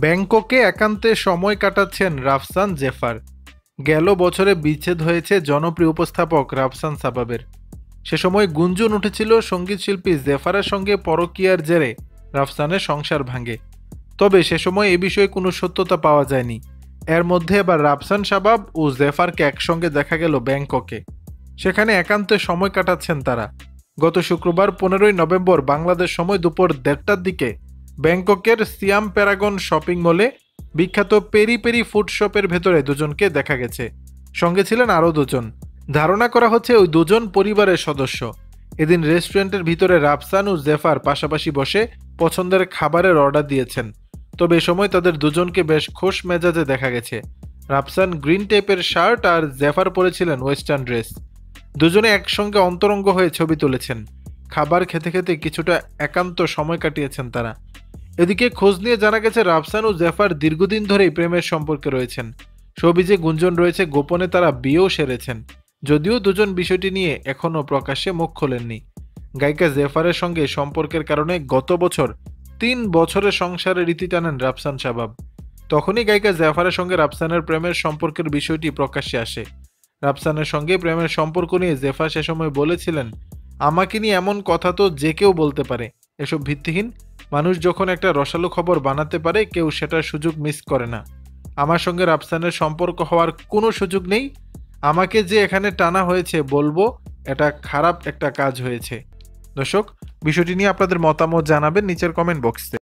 ব্যাংককে একান্তে সময় কাটাচ্ছেন রাফসান জেফার। গেল বছরে বিচ্ছেদ হয়েছে জনপ্রিয় উপস্থাপক রাফসান সাবাবের। সে সময় গুঞ্জন উঠেছিল সঙ্গীতশিল্পী জেফারের সঙ্গে পরকীয়ার জেরে রাফসানের সংসার ভাঙে। তবে সে সময় এ বিষয়ে কোনো সত্যতা পাওয়া যায়নি। এর মধ্যে এবার রাফসান সাবাব ও জেফারকে একসঙ্গে দেখা গেল ব্যাংককে। সেখানে একান্তে সময় কাটাচ্ছেন তারা। গত শুক্রবার 15ই নভেম্বর বাংলাদেশ সময় দুপুর 1:30টার দিকে ব্যাংককের সিয়াম প্যারাগন শপিং মলে বিখ্যাত পেরি পেরি ফুড শপের ভেতরে দুজনকে দেখা গেছে। সঙ্গে ছিলেন আরও দুজন। ধারণা করা হচ্ছে ওই দুজন পরিবারের সদস্য। এদিন রেস্টুরেন্টের ভিতরে রাফসান ও জেফার পাশাপাশি বসে পছন্দের খাবারের অর্ডার দিয়েছেন। তবে এ সময় তাদের দুজনকে বেশ খোশ মেজাজে দেখা গেছে। রাফসান গ্রিন টাইপের শার্ট আর জেফার পরেছিলেন ওয়েস্টার্ন ড্রেস। দুজনে একসঙ্গে অন্তরঙ্গ হয়ে ছবি তুলেছেন। খাবার খেতে খেতে কিছুটা একান্ত সময় কাটিয়েছেন তারা। এদিকে খোঁজ নিয়ে জানা গেছে রাফসান ও জেফার দীর্ঘদিন ধরেই প্রেমের সম্পর্কে রয়েছেন। শোবিজে গুঞ্জন রয়েছে গোপনে তারা বিয়েও সেরেছেন, যদিও দুজন বিষয়টি নিয়ে এখনও প্রকাশ্যে মুখ খোলেননি। গায়িকা জেফারের সঙ্গে সম্পর্কের কারণে গত বছর 3 বছরের সংসারে রীতি টানেন রাফসান সাবাব। তখনই গায়িকা জেফারের সঙ্গে রাফসানের প্রেমের সম্পর্কের বিষয়টি প্রকাশ্যে আসে। রাফসানের সঙ্গে প্রেমের সম্পর্ক নিয়ে জেফার সে সময় বলেছিলেন, আমাকে নিয়ে এমন কথা তো যে কেউ বলতে পারে, এসব ভিত্তিহীন। মানুষ যখন একটা রসালো খবর বানাতে পারে কেউ সেটার সুযোগ মিস করে না। আমার সঙ্গে রাফসানের সম্পর্ক হওয়ার কোনো সুযোগ নেই। আমাকে যে এখানে টানা হয়েছে বলবো এটা খারাপ একটা কাজ হয়েছে। দর্শক, বিষয়টি নিয়ে আপনাদের মতামত জানাবেন নিচের কমেন্ট বক্সে।